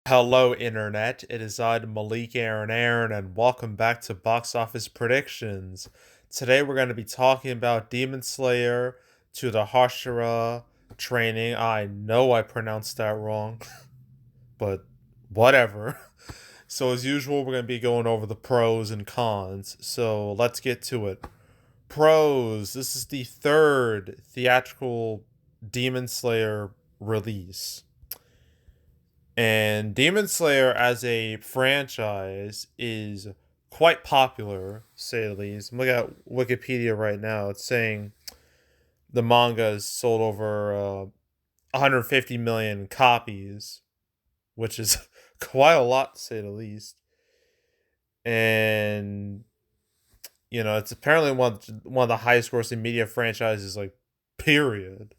Hello, Internet. It is I, Malik Aaron, and welcome back to Box Office Predictions. Today, we're going to be talking about Demon Slayer to the Hashira Training. I know I pronounced that wrong, but whatever. So, as usual, we're going to be going over the pros and cons. So, let's get to it. Pros: this is the third theatrical Demon Slayer release. And Demon Slayer as a franchise is quite popular, to say the least. I'm looking at Wikipedia right now. It's saying the manga has sold over 150 million copies, which is quite a lot, to say the least. And it's apparently one of the highest grossing media franchises, like, period.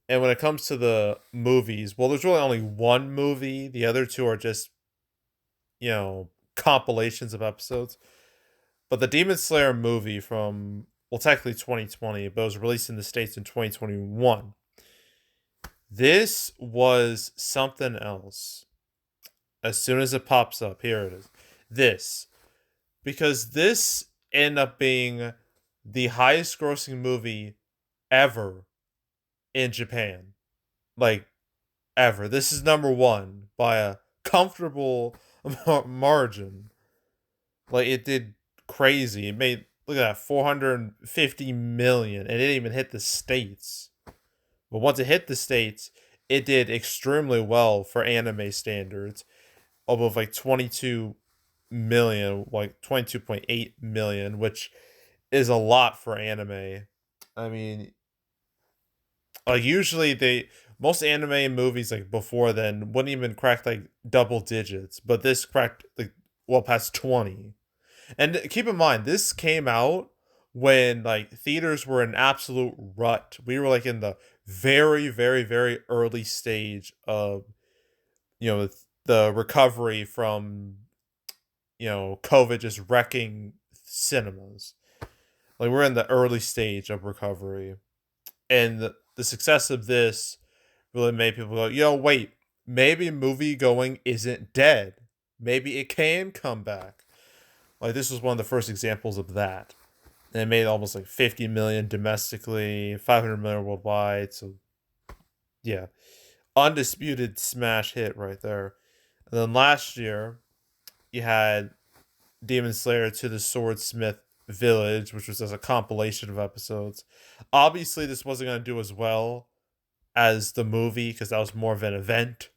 And when it comes to the movies, well, there's really only one movie. The other two are just compilations of episodes. But the Demon Slayer movie from, well, technically 2020, but it was released in the States in 2021. This was something else. As soon as it pops up, here it is. This. Because this ended up being the highest grossing movie ever in Japan. Like, ever. This is number one by a comfortable margin. Like, it did crazy. It made, look at that, 450 million. It didn't even hit the States. But once it hit the States, it did extremely well for anime standards. Above like 22 million, like 22.8 million, which is a lot for anime. I mean, like, usually most anime movies like before then wouldn't even crack like double digits, but this cracked like well past 20. And keep in mind, this came out when like theaters were an absolute rut. We were like in the very, very, very early stage of the recovery from COVID just wrecking cinemas. Like, we're in the early stage of recovery, and the success of this really made people go, wait, maybe movie going isn't dead. Maybe it can come back. Like, this was one of the first examples of that. And it made almost like 50 million domestically, 500 million worldwide. So, yeah, undisputed smash hit right there. And then last year, you had Demon Slayer to the Swordsmith Village, which was as a compilation of episodes. Obviously, this wasn't going to do as well as the movie because that was more of an event,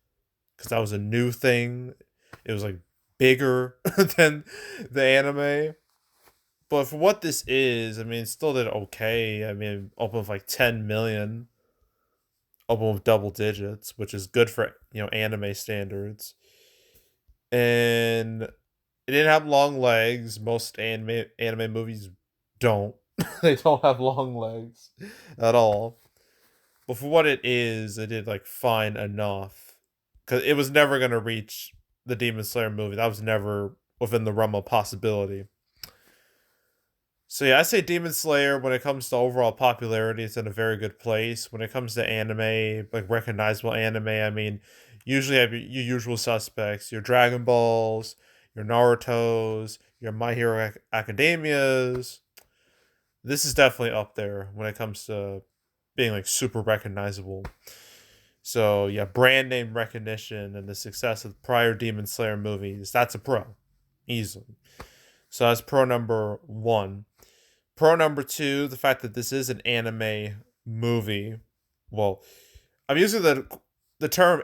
because that was a new thing. It was like bigger than the anime. But for what this is, I mean, it still did okay. I mean, open with like 10 million, open with double digits, which is good for anime standards. And it didn't have long legs. Most anime movies don't. They don't have long legs at all. But for what it is, it did like fine enough. Because it was never gonna reach the Demon Slayer movie. That was never within the realm of possibility. So yeah, I say Demon Slayer, when it comes to overall popularity, it's in a very good place. When it comes to anime, like recognizable anime, I mean, usually have your usual suspects: your Dragon Balls, your Naruto's, your My Hero Academias. This is definitely up there when it comes to being like super recognizable. So yeah, brand name recognition and the success of prior Demon Slayer movies, that's a pro. Easily. So that's pro number one. Pro number two, the fact that this is an anime movie. Well, I'm using the term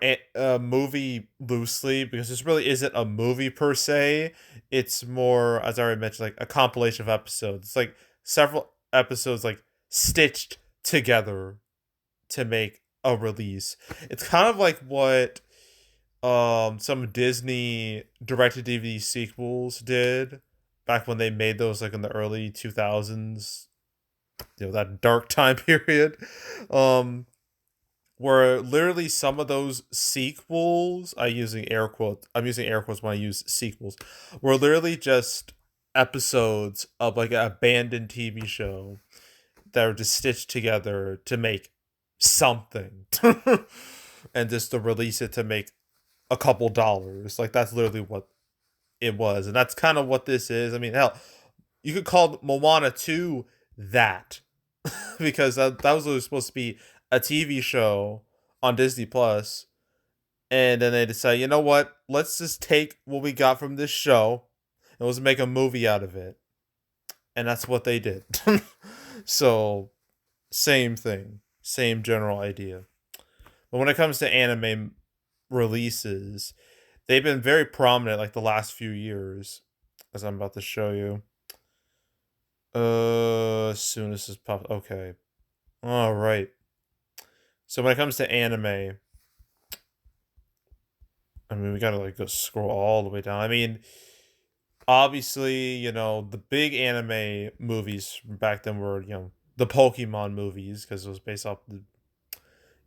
movie loosely because this really isn't a movie per se. It's more, as I already mentioned, like a compilation of episodes. It's like several episodes like stitched together to make a release. It's kind of like what some Disney directed DVD sequels did back when they made those, like in the early 2000s, that dark time period. Where literally some of those sequels, I'm using air quotes when I use sequels, were literally just episodes of like an abandoned TV show that were just stitched together to make something. And just to release it to make a couple dollars. Like that's literally what it was, and that's kind of what this is. I mean, hell, you could call Moana 2 that because that was really supposed to be a TV show on Disney Plus, and then they decide, you know what? Let's just take what we got from this show and let's make a movie out of it, and that's what they did. So same thing, same general idea. But when it comes to anime releases, they've been very prominent like the last few years, as I'm about to show you. As soon as this pops, okay. All right. So when it comes to anime, I mean, we gotta like go scroll all the way down. I mean, obviously, the big anime movies from back then were, the Pokemon movies because it was based off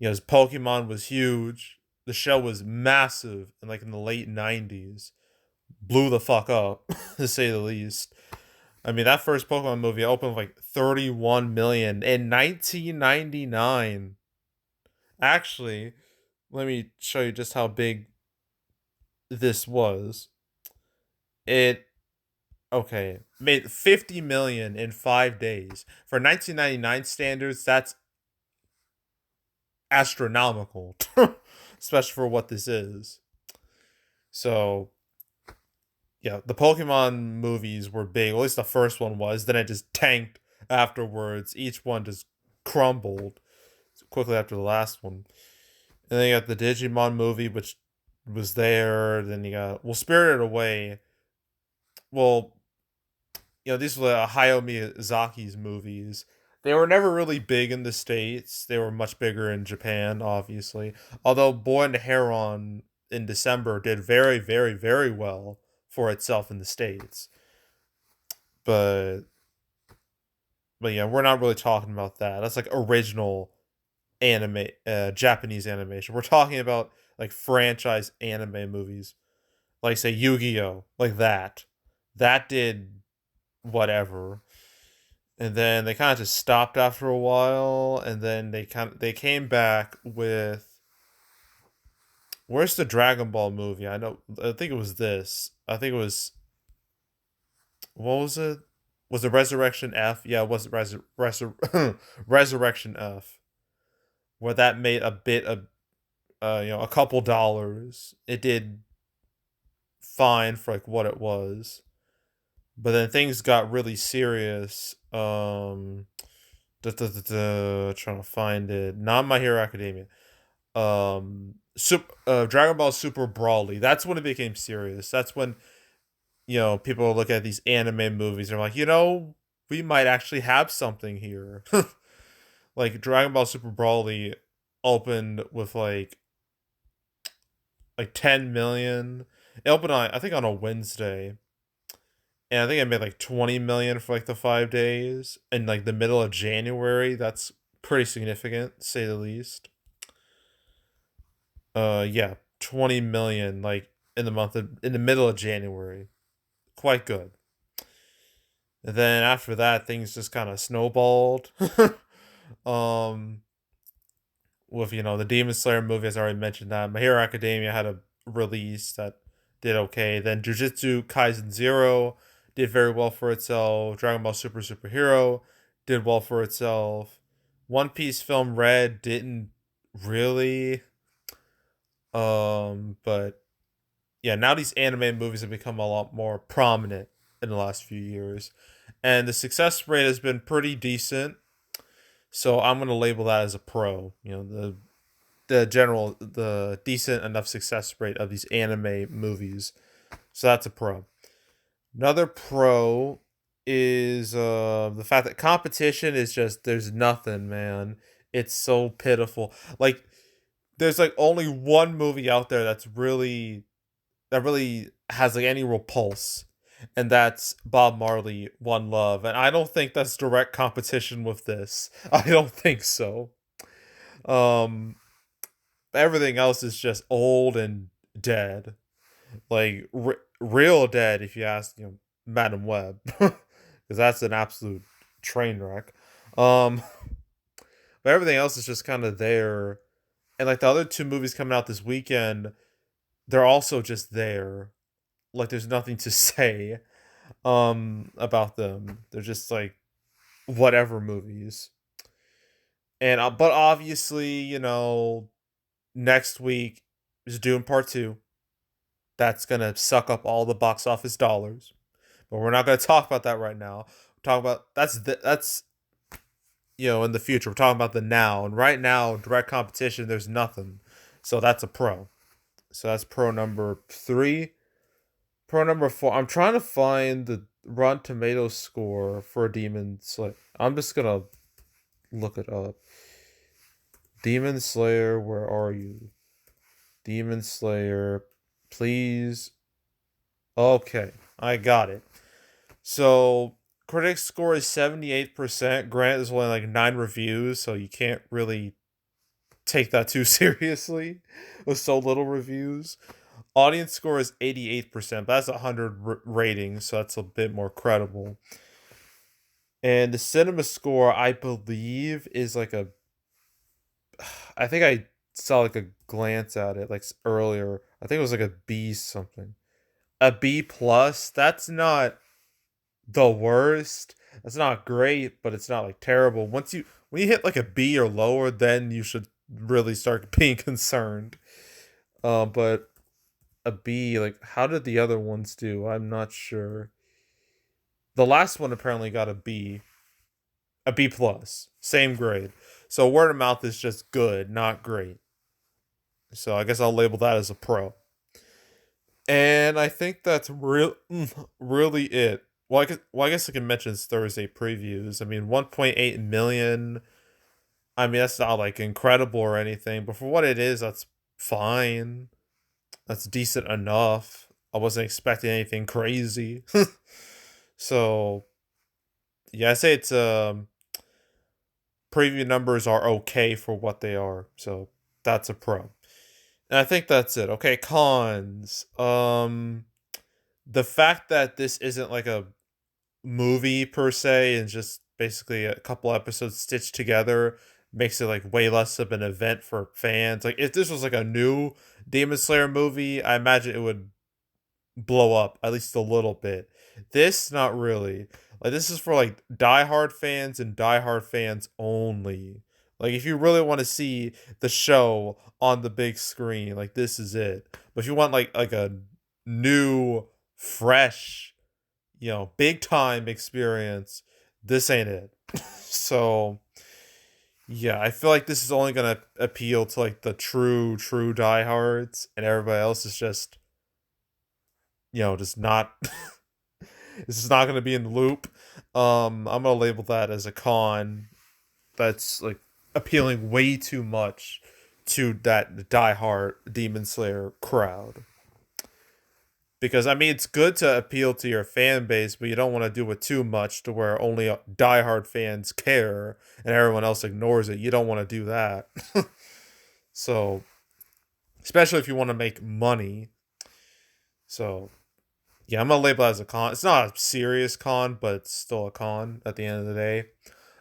Pokemon was huge. The show was massive, and like in the late '90s, blew the fuck up, to say the least. I mean, that first Pokemon movie opened with like 31 million in 1999. Actually, let me show you just how big this was. It made 50 million in 5 days. For 1999 standards, that's astronomical, especially for what this is. So, yeah, the Pokemon movies were big. At least the first one was. Then it just tanked afterwards. Each one just crumbled quickly after the last one. And then you got the Digimon movie, which was there. Then you got Spirited Away. Well, these were Hayao Miyazaki's movies. They were never really big in the States. They were much bigger in Japan, obviously. Although Boy and the Heron in December did very, very, very well for itself in the States. But yeah, we're not really talking about that. That's like original anime, Japanese animation. We're talking about like franchise anime movies, like say Yu-Gi-Oh, like that. That did whatever, and then they kind of just stopped after a while, and then they came back with, where's the Dragon Ball movie? I think it was this. I think it was, what was it? Was it Resurrection F? Yeah, it was Resurrection F, where that made a bit of a couple dollars. It did fine for like what it was, but then things got really serious. Trying to find it. Not My Hero Academia. Dragon Ball Super Brawly. That's when it became serious. That's when people look at these anime movies and are like, we might actually have something here. Like Dragon Ball Super Brawly opened with like 10 million. It opened on, I think, on a Wednesday. And I think I made like 20 million for like the 5 days in like the middle of January. That's pretty significant, to say the least. Yeah, 20 million like in the middle of January. Quite good. And then after that, things just kind of snowballed. um, with the Demon Slayer movie, as I already mentioned that. My Hero Academia had a release that did okay. Then Jujutsu Kaisen Zero did very well for itself. Dragon Ball Superhero did well for itself. One Piece Film Red didn't really. But yeah, now these anime movies have become a lot more prominent in the last few years, and the success rate has been pretty decent. So I'm gonna label that as a pro. The decent enough success rate of these anime movies. So that's a pro. Another pro is the fact that competition is just, there's nothing, man. It's so pitiful. Like there's like only one movie out there that really has like any real pulse, and that's Bob Marley One Love, and I don't think that's direct competition with this. I don't think so. Um, Everything else is just old and dead, like real dead. If you ask, Madam Web, because that's an absolute train wreck. Um, but everything else is just kind of there, and like the other two movies coming out this weekend, they're also just there. Like there's nothing to say about them. They're just like whatever movies. And but obviously, next week is Doom Part 2. That's going to suck up all the box office dollars. But we're not going to talk about that right now. We're talking about that's in the future. We're talking about the now. And right now, direct competition, there's nothing. So that's a pro. So that's pro number 3. Pro number 4. I'm trying to find the Rotten Tomatoes score for Demon Slayer. I'm just going to look it up. Demon Slayer, where are you? Demon Slayer, please. Okay, I got it. So, critics score is 78%. Granted, there's only like 9 reviews, so you can't really take that too seriously with so little reviews. Audience score is 88%, but that's 100 ratings, so that's a bit more credible. And the cinema score, I believe, is like I think I saw like a glance at it like earlier. I think it was like a B something. A B plus. That's not the worst. That's not great, but it's not like terrible. When you hit like a B or lower, then you should really start being concerned. But a B, like how did the other ones do? I'm not sure. The last one apparently got a B plus, same grade. So word of mouth is just good, not great. So I guess I'll label that as a pro. And I think that's really it. Well, I guess I can mention it's Thursday previews. I mean, 1.8 million. I mean, that's not like incredible or anything, but for what it is, that's fine. That's decent enough. I wasn't expecting anything crazy. So, yeah, I say it's preview numbers are okay for what they are. So, that's a pro. And I think that's it. Okay, cons. The fact that this isn't like a movie per se and just basically a couple episodes stitched together makes it like way less of an event for fans. Like if this was like a new Demon Slayer movie, I imagine it would blow up at least a little bit. This not really. Like this is for like diehard fans and diehard fans only. Like if you really want to see the show on the big screen, like this is it. But if you want like a new, fresh, big time experience, this ain't it. So yeah, I feel like this is only gonna appeal to like the true diehards, and everybody else is just just not this is not gonna be in the loop. I'm gonna label that as a con. That's like appealing way too much to that diehard Demon Slayer crowd. Because I mean, it's good to appeal to your fan base, but you don't want to do it too much to where only diehard fans care and everyone else ignores it. You don't want to do that. So, especially if you want to make money. So, yeah, I'm gonna label it as a con. It's not a serious con, but it's still a con at the end of the day.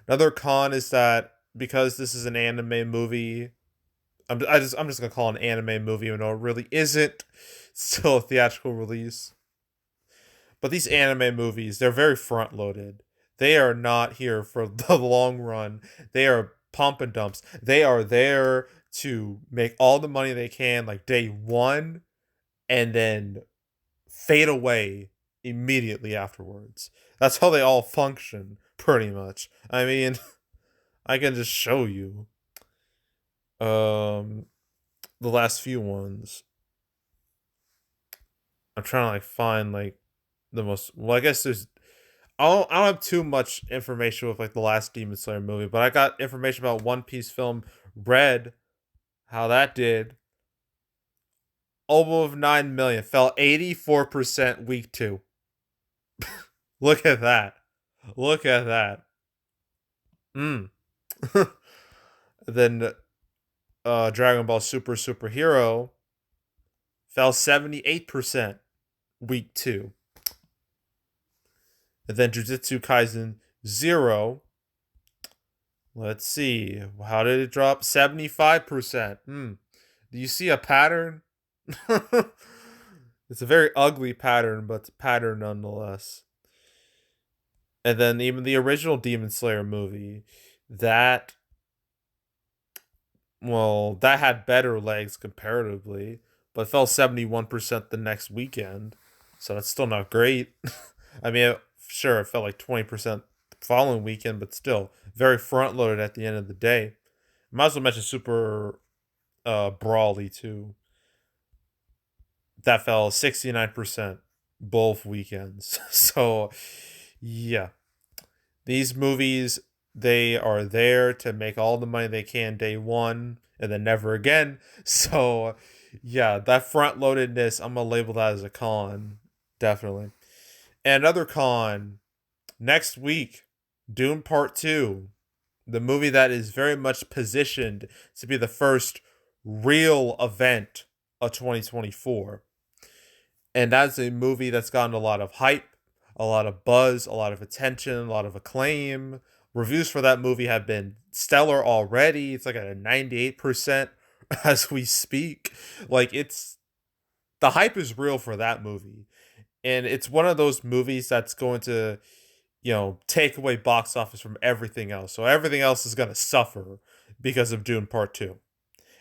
Another con is that because this is an anime movie, I'm just gonna call it an anime movie, even though it really isn't. It's still a theatrical release. But these anime movies, they're very front loaded. They are not here for the long run. They are pump and dumps. They are there to make all the money they can like day one and then fade away immediately afterwards. That's how they all function, pretty much. I mean, I can just show you um the last few ones. I'm trying to like find like the most, well, I guess I don't have too much information with like the last Demon Slayer movie, but I got information about One Piece film Red, how that did. Over 9 million, fell 84% week 2. Look at that. Look at that. Mm. Then Dragon Ball Superhero fell 78% week 2. And then Jujutsu Kaisen 0. Let's see. How did it drop? 75%. Do you see a pattern? It's a very ugly pattern, but it's a pattern nonetheless. And then even the original Demon Slayer movie, that that had better legs comparatively, but fell 71% the next weekend. So that's still not great. I mean, sure, it felt like 20% the following weekend, but still very front loaded at the end of the day. Might as well mention Super Brawly too. That fell 69% both weekends. So, yeah. These movies, they are there to make all the money they can day one and then never again. So, yeah, that front loadedness, I'm going to label that as a con. Definitely. And another con next week, Dune Part 2, the movie that is very much positioned to be the first real event of 2024. And that's a movie that's gotten a lot of hype, a lot of buzz, a lot of attention, a lot of acclaim. Reviews for that movie have been stellar already. It's like at a 98% as we speak. Like, it's the hype is real for that movie. And it's one of those movies that's going to, take away box office from everything else. So everything else is going to suffer because of Dune Part 2.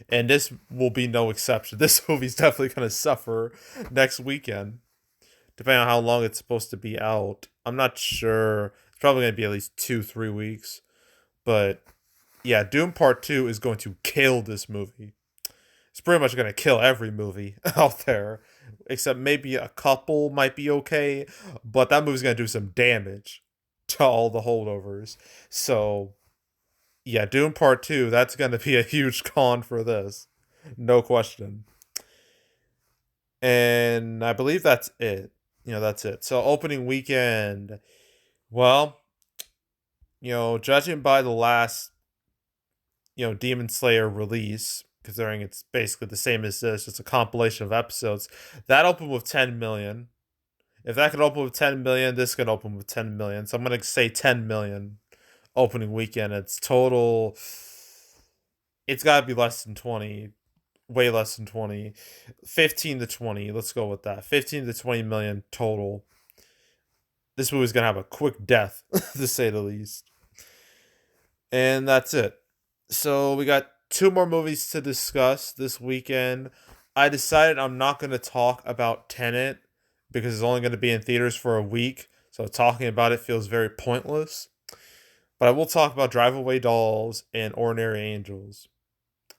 And this will be no exception. This movie's definitely going to suffer next weekend, depending on how long it's supposed to be out. I'm not sure. It's probably going to be at least 2-3 weeks. But yeah, Doom Part 2 is going to kill this movie. It's pretty much going to kill every movie out there, except maybe a couple might be okay. But that movie's going to do some damage to all the holdovers. So yeah, Doom Part 2, that's going to be a huge con for this. No question. And I believe that's it. That's it. So, opening weekend, well, judging by the last, Demon Slayer release, considering it's basically the same as this, it's a compilation of episodes, that opened with 10 million. If that could open with 10 million, this could open with 10 million. So, I'm going to say 10 million opening weekend. It's total. It's got to be less than 20, way less than 20. 15 to 20, let's go with that. 15 to 20 million total. This movie's going to have a quick death, to say the least. And that's it. So we got two more movies to discuss this weekend. I decided I'm not going to talk about Tenet because it's only going to be in theaters for a week. So talking about it feels very pointless. But I will talk about Drive Away Dolls and Ordinary Angels.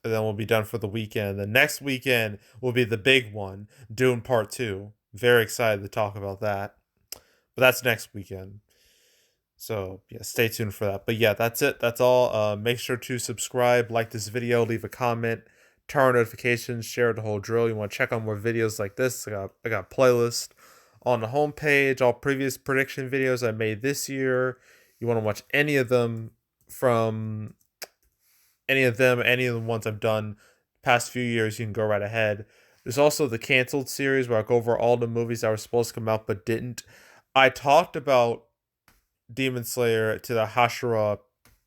And then we'll be done for the weekend. The next weekend will be the big one, Dune Part 2. Very excited to talk about that. But that's next weekend. So, yeah, stay tuned for that. But yeah, that's it. That's all. Make sure to subscribe, like this video, leave a comment, turn on notifications, share the whole drill. You want to check out more videos like this? I got a playlist on the homepage, all previous prediction videos I made this year. You want to watch any of them any of the ones I've done past few years, you can go right ahead. There's also the canceled series where I go over all the movies that were supposed to come out but didn't. I talked about Demon Slayer to the Hashira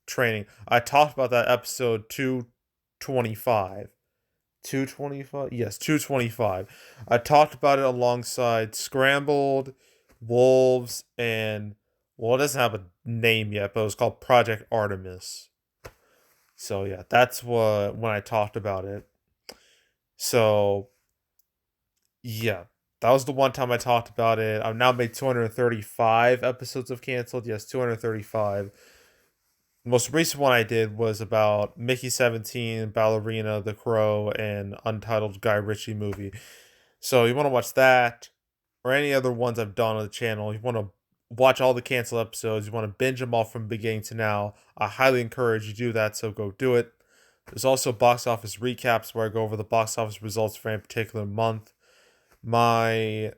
Training. I talked about that episode 225. 225? Yes, 225. I talked about it alongside Scrambled, Wolves, and, well, it doesn't have a name yet, but it was called Project Artemis. So yeah, that's when I talked about it. So yeah, that was the one time I talked about it. I've now made 235 episodes of Canceled. Yes, 235. The most recent one I did was about Mickey 17, Ballerina, The Crow, and Untitled Guy Ritchie movie. So you want to watch that or any other ones I've done on the channel. You want to watch all the canceled episodes. You want to binge them all from beginning to now. I highly encourage you to do that, so go do it. There's also box office recaps where I go over the box office results for any particular month. My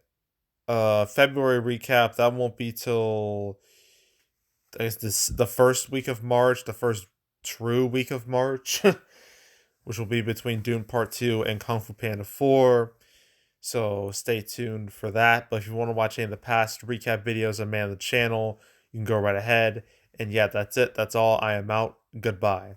February recap, that won't be till I guess the first week of March, the first true week of March, which will be between Dune Part 2 and Kung Fu Panda 4. So stay tuned for that. But if you want to watch any of the past recap videos I made on the channel, you can go right ahead. And yeah, that's it. That's all. I am out. Goodbye.